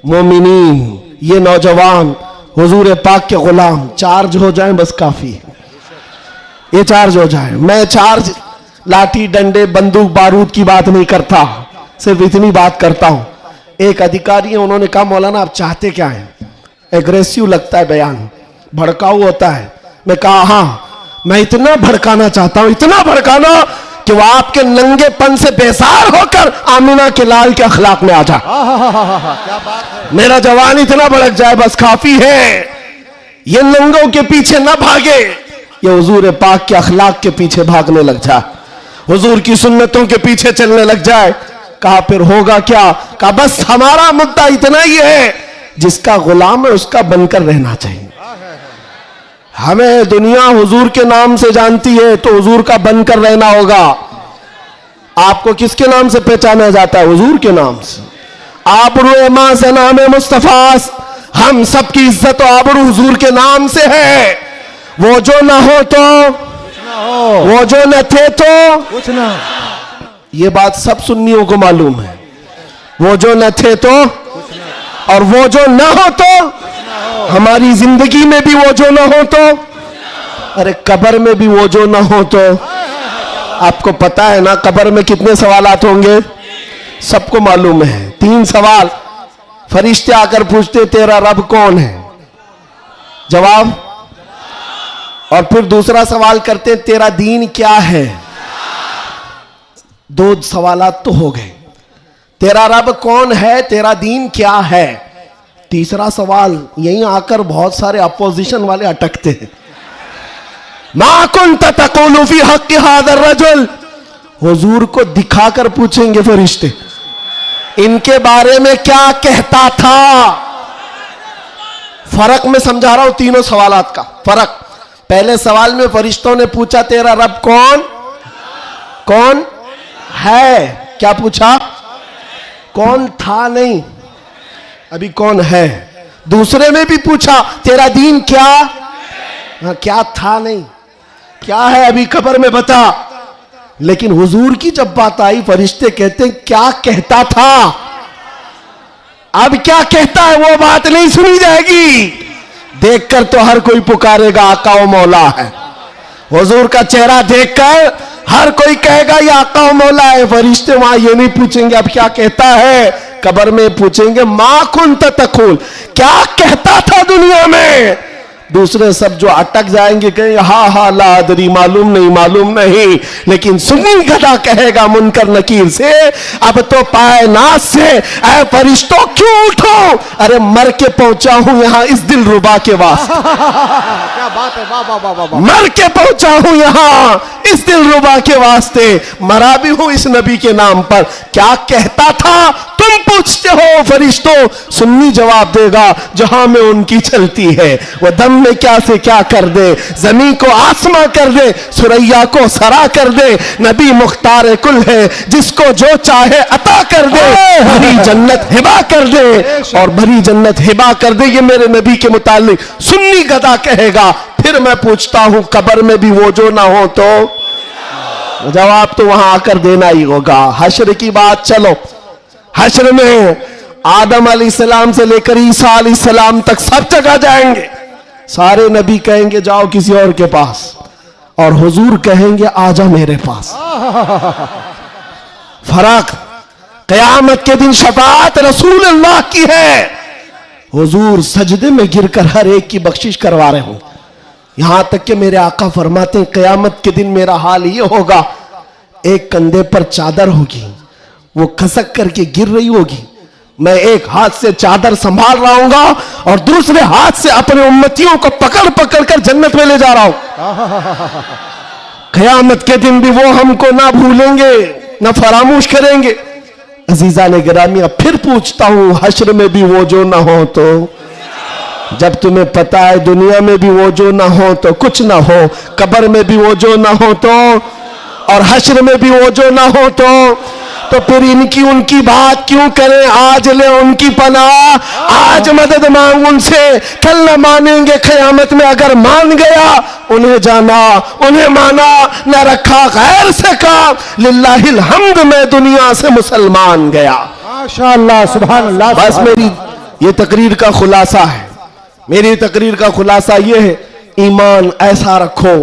मोमिनीन, ये नौजवान हुजूर पाक के गुलाम चार्ज हो जाएं, बस काफी है, ये चार्ज हो जाए। मैं चार्ज लाठी डंडे बंदूक बारूद की बात नहीं करता, सिर्फ इतनी बात करता हूं। एक अधिकारी है, उन्होंने कहा मौलाना आप चाहते क्या हैं। एग्रेसिव लगता है बयान, भड़काऊ होता है। मैं कहा हाँ, मैं इतना भड़काना चाहता हूं, इतना भड़काना कि वो आपके नंगेपन से बेजार होकर आमिना के लाल के अखलाक में आ जाए। क्या बात है। मेरा जवान इतना भड़क जाए, बस काफी है। ये नंगों के पीछे ना भागे, ये हुजूर पाक के अखलाक के पीछे भागने लग जाए, हुजूर की सुन्नतों के पीछे चलने लग जाए। कहा फिर होगा क्या। कहा बस हमारा मुद्दा इतना ही है, जिसका गुलाम है उसका बनकर रहना चाहिए। हमें दुनिया हुजूर के नाम से जानती है, तो हुजूर का बनकर रहना होगा। आपको किसके नाम से पहचाना जाता है, हुजूर के नाम से। आबरू मां से नाम मुस्तफा, हम सबकी इज्जत और आबरू हुजूर के नाम से है। वो जो ना हो तो वो जो न थे तो कुछ ना। ये बात सब सुन्नियों को मालूम है। वो जो न थे तो और वो जो ना हो तो, हमारी जिंदगी में भी वो जो ना हो तो, अरे कब्र में भी वो जो ना हो तो। आपको पता है ना कब्र में कितने सवालात होंगे, सबको मालूम है। 3 सवाल फरिश्ते आकर पूछते, तेरा रब कौन है, जवाब। और फिर दूसरा सवाल करते, तेरा दीन क्या है। 2 सवालात तो हो गए, तेरा रब कौन है, तेरा दीन क्या है। तीसरा सवाल यहीं आकर बहुत सारे अपोजिशन वाले अटकते हैं। मा कुन्त तक़ूलु फी हक़्क़ि हाज़ा रजुल, हुजूर को दिखाकर पूछेंगे फरिश्ते, इनके बारे में क्या कहता था। फर्क में समझा रहा हूं तीनों सवालात का फर्क। पहले सवाल में फरिश्तों ने पूछा तेरा रब कौन कौन है, क्या पूछा, कौन था नहीं, अभी कौन है। दूसरे में भी पूछा तेरा दीन क्या, हाँ, क्या था नहीं, क्या है अभी कब्र में बता। लेकिन हुजूर की जब बात आई, फरिश्ते कहते हैं क्या कहता था। अब क्या कहता है वो बात नहीं सुनी जाएगी, देखकर तो हर कोई पुकारेगा आका ओ मौला है। हुजूर का चेहरा देखकर हर कोई कहेगा ये आका ओ मौला है। फरिश्ते वहां ये नहीं पूछेंगे अब क्या कहता है, कब्र में पूछेंगे मा कुन्त तक़ूल, क्या कहता था दुनिया में। दूसरे सब जो अटक जाएंगे कहेंगे हा हा ला अदरी, मालूम नहीं। लेकिन सुन्नी गधा कहेगा मुनकर नकीर से, अब तो पाए नाज से ऐ फरिश्तों क्यों उठो, अरे मर के पहुंचा हूं यहां इस दिल रुबा के वास्ते। क्या बात है, वाह वाह वाह वाह। मर के पहुंचा हूं यहां इस दिल रुबा के वास्ते, मरा भी हूं इस नबी के नाम पर। क्या कहता था तुम पूछते हो फरिश्तों, सुन्नी जवाब देगा जहां में उनकी चलती है। वह दम में क्या से क्या कर दे, जमीन को आसमां कर दे, सुरैया को सरा कर दे। नबी मुख्तार कुल है, जिसको जो चाहे अता कर दे, भरी जन्नत हिबा कर दे, और भरी जन्नत हिबा कर दे। ये मेरे नबी के मुतालिक सुन्नी गदा कहेगा। फिर मैं पूछता हूं कब्र में भी वो जो ना हो तो, जवाब तो वहां आकर देना ही होगा। हश्र की बात, चलो हश्र में आदम अलैहिस्सलाम से लेकर ईसा अलैहिस्सलाम तक सब जगह जाएंगे। सारे नबी कहेंगे जाओ किसी और के पास, और हुजूर कहेंगे आजा मेरे पास। फर्क, क़यामत के दिन शफाअत रसूल अल्लाह की है, हुजूर सजदे में गिरकर हर एक की बख्शिश करवा रहे हो। यहां तक कि मेरे आका फरमाते हैं क़यामत के दिन मेरा हाल ये होगा, एक कंधे पर चादर होगी, वो खसक करके गिर रही होगी, मैं एक हाथ से चादर संभाल रहा हूंगा और दूसरे हाथ से अपने उम्मतियों को पकड़ पकड़ कर जन्नत में ले जा रहा हूं। क़यामत के दिन भी वो हमको ना भूलेंगे ना फरामोश करेंगे। अजीजा ने गिरामिया, फिर पूछता हूं हश्र में भी वो जो ना हो तो, जब तुम्हें पता है दुनिया में भी वो जो ना हो तो कुछ ना हो, कब्र में भी वो जो ना हो तो, और हश्र में भी वो जो ना हो तो फिर इनकी उनकी बात क्यों करें। आज ले उनकी पनाह, आज मदद मांग उनसे, कल न मानेंगे क़यामत में। अगर मान गया उन्हें जाना, उन्हें माना, न रखा गैर से काम। लिल्लाहिल हम्द, मैं दुनिया से मुसलमान गया। माशाअल्लाह, सुभान अल्लाह। बस मेरी ये तकरीर का खुलासा है, मेरी तकरीर का खुलासा ये है, ईमान ऐसा रखो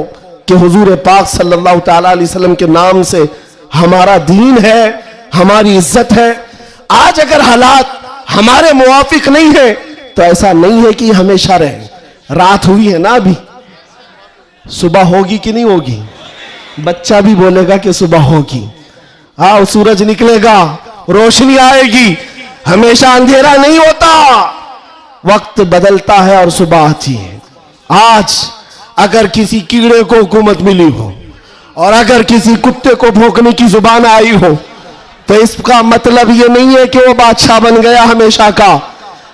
कि हुजूर पाक सल्लल्लाहु तआला अलैहि वसल्लम के नाम से हमारा दीन है, हमारी इज्जत है। आज अगर हालात हमारे मुवाफिक नहीं है तो ऐसा नहीं है कि हमेशा रहे। रात हुई है ना, अभी सुबह होगी कि नहीं होगी? बच्चा भी बोलेगा कि सुबह होगी। आओ, सूरज निकलेगा, रोशनी आएगी। हमेशा अंधेरा नहीं होता, वक्त बदलता है और सुबह आती है। आज अगर किसी कीड़े को हुकूमत मिली हो और अगर किसी कुत्ते को भौंकने की जुबान आई हो तो इसका मतलब ये नहीं है कि वो बादशाह बन गया हमेशा का।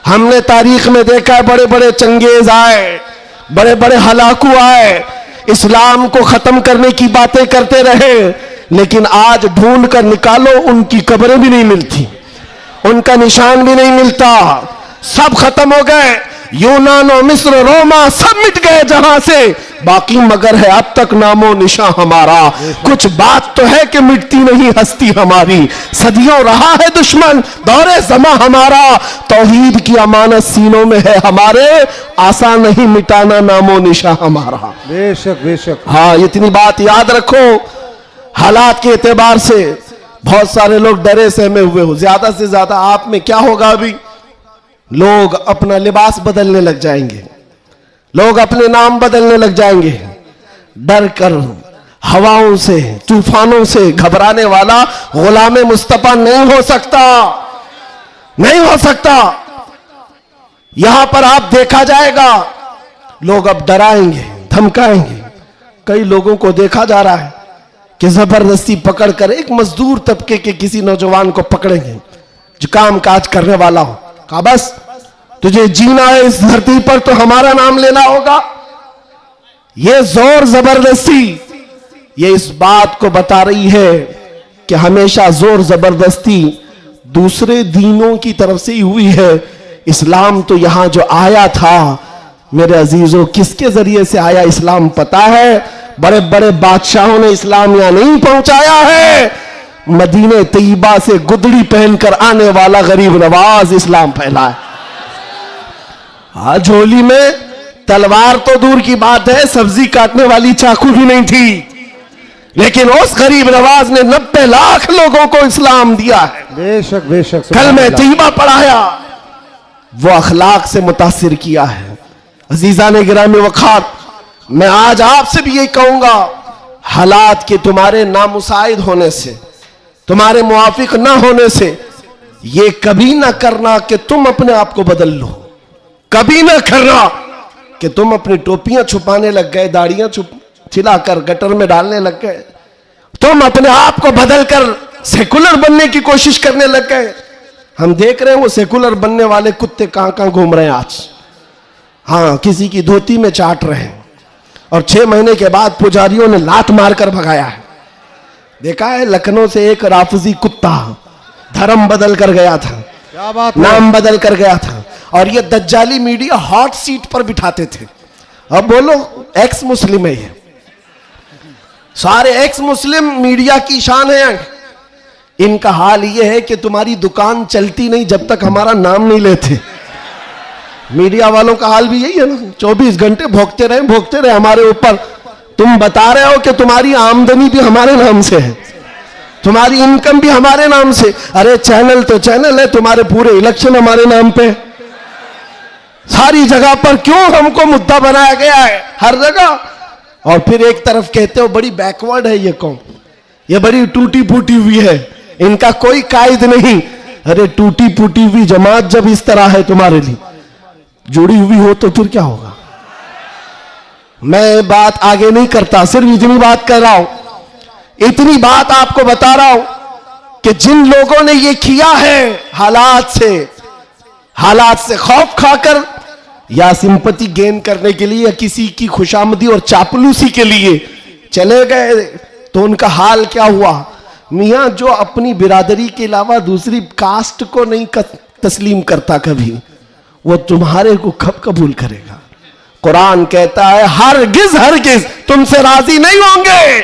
हमने तारीख में देखा है, बड़े बड़े चंगेज आए, बड़े बड़े हलाकू आए, इस्लाम को खत्म करने की बातें करते रहे, लेकिन आज ढूंढ कर निकालो उनकी कब्रें भी नहीं मिलती, उनका निशान भी नहीं मिलता। सब खत्म हो गए। यूनान और मिस्र, रोमा सब मिट गए जहां से, बाकी मगर है अब तक नामो निशान हमारा। कुछ बात तो है कि मिटती नहीं हस्ती हमारी, सदियों रहा है दुश्मन दौरे जमा हमारा। तौहीद की अमानत सीनों में है हमारे, आसान नहीं मिटाना नामो निशान हमारा। बेशक बेशक। हाँ, इतनी बात याद रखो। हालात के एतबार से बहुत सारे लोग डरे सहमे हुए हो। ज्यादा से ज्यादा आप में क्या होगा, अभी लोग अपना लिबास बदलने लग जाएंगे, लोग अपने नाम बदलने लग जाएंगे। डर कर हवाओं से, तूफानों से घबराने वाला गुलाम मुस्तफा नहीं हो सकता, नहीं हो सकता। यहां पर आप देखा जाएगा, लोग अब डराएंगे, धमकाएंगे। कई लोगों को देखा जा रहा है कि जबरदस्ती पकड़कर एक मजदूर तबके के किसी नौजवान को पकड़ेंगे जो काम काज करने वाला हो, कहा बस तुझे जीना है इस धरती पर तो हमारा नाम लेना होगा। यह जोर जबरदस्ती, ये इस बात को बता रही है कि हमेशा जोर जबरदस्ती दूसरे दीनों की तरफ से ही हुई है। इस्लाम तो यहां जो आया था मेरे अजीजों, किसके जरिए से आया इस्लाम पता है? बड़े बड़े बादशाहों ने इस्लाम यहां नहीं पहुंचाया है, मदीने तैयबा से गुदड़ी पहनकर आने वाला गरीब नवाज इस्लाम फैला है। झोली में तलवार तो दूर की बात है, सब्जी काटने वाली चाकू भी नहीं थी, लेकिन उस गरीब नवाज ने 90 लाख लोगों को इस्लाम दिया है। बेशक बेशक। कल में तैयबा पढ़ाया, वो अखलाक से मुतासिर किया है। अजीजा ने गिरामी वखात, मैं आज आपसे भी यही कहूंगा, हालात के तुम्हारे नामुसाइद होने से, तुम्हारे मुआफिक ना होने से, ये कभी ना करना कि तुम अपने आप को बदल लो। कभी ना करना कि तुम अपनी टोपियां छुपाने लग गए, दाढ़ियां छिलाकर गटर में डालने लग गए, तुम अपने आप को बदलकर सेकुलर बनने की कोशिश करने लग गए। हम देख रहे हैं वो सेकुलर बनने वाले कुत्ते कहां कहां घूम रहे हैं आज। हाँ, किसी की धोती में चाट रहे हैं और 6 महीने के बाद पुजारियों ने लात मारकर भगाया है। देखा है, लखनऊ से एक राफजी कुत्ता धर्म बदल कर गया था, क्या बात, नाम बदल कर गया था, और ये दज्जाली मीडिया हॉट सीट पर बिठाते थे। अब बोलो एक्स मुस्लिम है, ये सारे एक्स मुस्लिम मीडिया की शान है। इनका हाल ये है कि तुम्हारी दुकान चलती नहीं जब तक हमारा नाम नहीं लेते। मीडिया वालों का हाल भी यही है ना, 24 घंटे भोगते रहे हमारे ऊपर। तुम बता रहे हो कि तुम्हारी आमदनी भी हमारे नाम से है, तुम्हारी इनकम भी हमारे नाम से। अरे चैनल तो चैनल है, तुम्हारे पूरे इलेक्शन हमारे नाम पे, सारी जगह पर क्यों हमको मुद्दा बनाया गया है हर जगह। और फिर एक तरफ कहते हो बड़ी बैकवर्ड है ये कौम, ये बड़ी टूटी फूटी हुई है, इनका कोई कायद नहीं। अरे टूटी फूटी हुई जमात जब इस तरह है तुम्हारे लिए जुड़ी हुई हो तो फिर क्या होगा। मैं बात आगे नहीं करता, सिर्फ इतनी बात कर रहा हूं, इतनी बात आपको बता रहा हूं कि जिन लोगों ने ये किया है हालात से खौफ खाकर या सिंपैथी गेन करने के लिए या किसी की खुशामदी और चापलूसी के लिए चले गए, तो उनका हाल क्या हुआ? मियाँ जो अपनी बिरादरी के अलावा दूसरी कास्ट को नहीं तस्लीम करता कभी, वो तुम्हारे को कब कबूल करेगा? कुरान कहता है हरगिज हरगिज तुमसे राजी नहीं होंगे।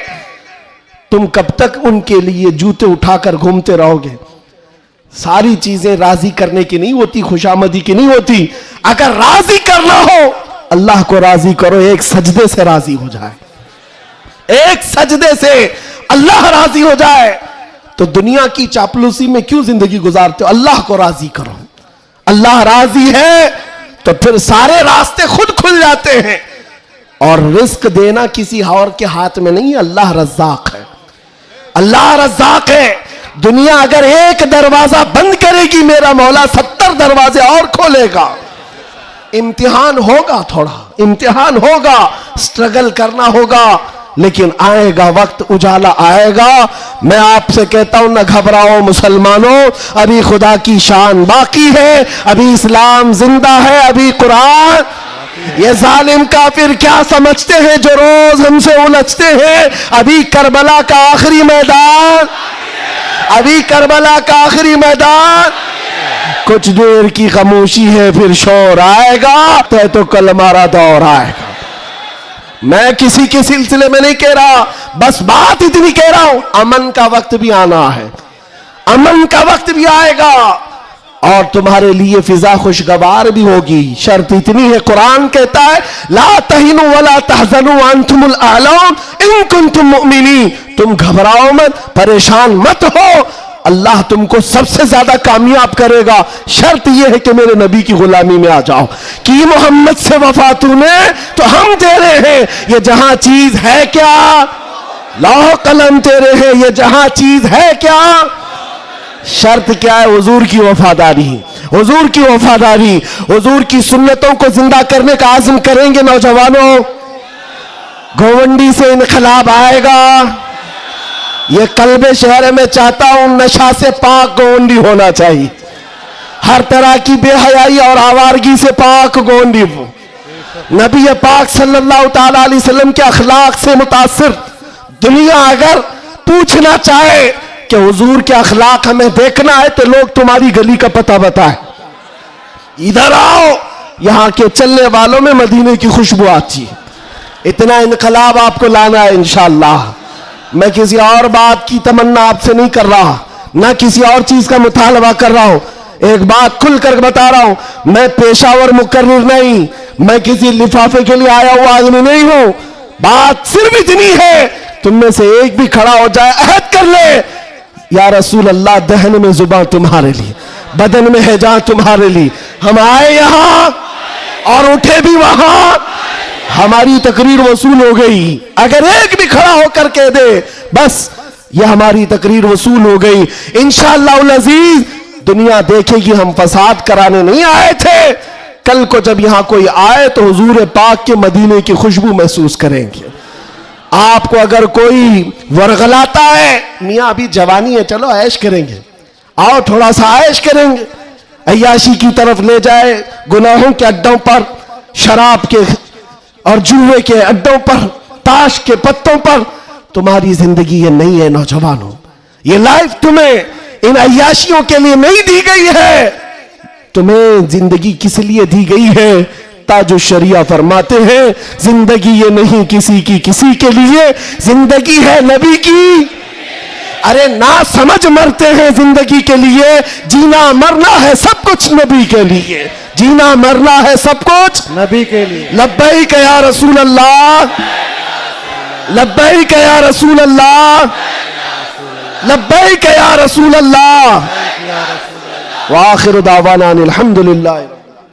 तुम कब तक उनके लिए जूते उठाकर घूमते रहोगे? सारी चीजें राजी करने की नहीं होती, खुशामदी की नहीं होती। अगर राजी करना हो अल्लाह को राजी करो, एक सजदे से राजी हो जाए, एक सजदे से अल्लाह राजी हो जाए। तो दुनिया की चापलूसी में क्यों जिंदगी गुजारते हो? अल्लाह को राजी करो। अल्लाह राजी है तो फिर सारे रास्ते खुद खुल जाते हैं। और रिस्क देना किसी और के हाथ में नहीं, अल्लाह रज़्ज़ाक है, अल्लाह रज़्ज़ाक है। दुनिया अगर एक दरवाजा बंद करेगी, मेरा मौला 70 दरवाजे और खोलेगा। इम्तिहान होगा, थोड़ा इम्तिहान होगा, स्ट्रगल करना होगा, लेकिन आएगा वक्त, उजाला आएगा। मैं आपसे कहता हूं न घबराओ मुसलमानों, अभी खुदा की शान बाकी है, अभी इस्लाम जिंदा है, अभी कुरान। ये जालिम काफिर क्या समझते हैं जो रोज हमसे उलझते हैं? अभी करबला का आखिरी मैदान, अभी करबला का आखिरी मैदान। कुछ देर की खामोशी है, फिर शोर आएगा, तो कल हमारा दौर आएगा। मैं किसी के सिलसिले में नहीं कह रहा, बस बात इतनी कह रहा हूं, अमन का वक्त भी आना है, अमन का वक्त भी आएगा और तुम्हारे लिए फिजा खुशगवार भी होगी। शर्त इतनी है, कुरान कहता है ला तहिनु वला तहजनु अंतुमुल आलम इन कुंतुम मुमिनीन। तुम घबराओ मत, परेशान मत हो, अल्लाह तुमको सबसे ज्यादा कामयाब करेगा। शर्त यह है कि मेरे नबी की गुलामी में आ जाओ। कि मोहम्मद से वफा तूने तो हम तेरे हैं, ये जहां चीज है क्या, लौह कलम तेरे हैं, ये जहां चीज है क्या। शर्त क्या है? हुजूर की वफादारी, हुजूर की वफादारी, हुजूर की सुन्नतों को जिंदा करने का आज़म करेंगे नौजवानों। गोवंडी से इनकलाब आएगा। ये कल्बे शहर में चाहता हूं नशा से पाक गोवंडी होना चाहिए, हर तरह की बेहयाई और आवारगी से पाक गोवंडी। नबी पाक सल्लल्लाहु ताला अलैहि वसल्लम के अखलाक से मुतासिर दुनिया अगर पूछना चाहे कि हुजूर के अखलाक हमें देखना है, तो लोग तुम्हारी गली का पता बताए, इधर आओ, यहां के चलने वालों में मदीने की खुशबू आती है। इतना इनकलाब आपको लाना है इंशाअल्लाह। मैं किसी और बात की तमन्ना आपसे नहीं कर रहा, ना किसी और चीज का मुतालबा कर रहा हूं। एक बात खुलकर बता रहा हूं, मैं पेशावर मुकर्रिर नहीं, मैं किसी लिफाफे के लिए आया हुआ आदमी नहीं हूं। बात सिर्फ इतनी है, तुम में से एक भी खड़ा हो जाए, अहद कर ले, या रसूल अल्लाह, दहन में जुबान तुम्हारे लिए, बदन में है जान तुम्हारे लिए। हम आए यहां और उठे भी वहां, हमारी तकरीर वसूल हो गई। अगर एक भी खड़ा होकर कह दे बस ये हमारी तकरीर वसूल हो गई, इंशाअल्लाह अज़ीज दुनिया देखेगी हम फसाद कराने नहीं आए थे। कल को जब यहां कोई आए तो हुजूर पाक के मदीने की खुशबू महसूस करेंगे। आपको अगर कोई वरगलाता है, मियाँ अभी जवानी है, चलो ऐश करेंगे, आओ थोड़ा सा ऐश करेंगे, अय्याशी की तरफ ले जाए, गुनाहों के अड्डों पर, शराब के और जुए के अड्डों पर, ताश के पत्तों पर, तुम्हारी जिंदगी ये नहीं है नौजवानों। ये लाइफ तुम्हें इन अय्याशियों के लिए नहीं दी गई है, तुम्हें जिंदगी किस लिए दी गई है? ताजु शरिया फरमाते हैं जिंदगी ये नहीं किसी की किसी के लिए, जिंदगी है नबी की। अरे ना समझ मरते हैं जिंदगी के लिए, जीना मरना है सब कुछ नबी के लिए, जीना मरना है सब कुछ नबी के लिए। लब्बैक या रसूल अल्लाह, लब्बैक या रसूल अल्लाह, लब्बैक या रसूल अल्लाह। व आखिर दावाना अनिल हम्दुलिल्लाह।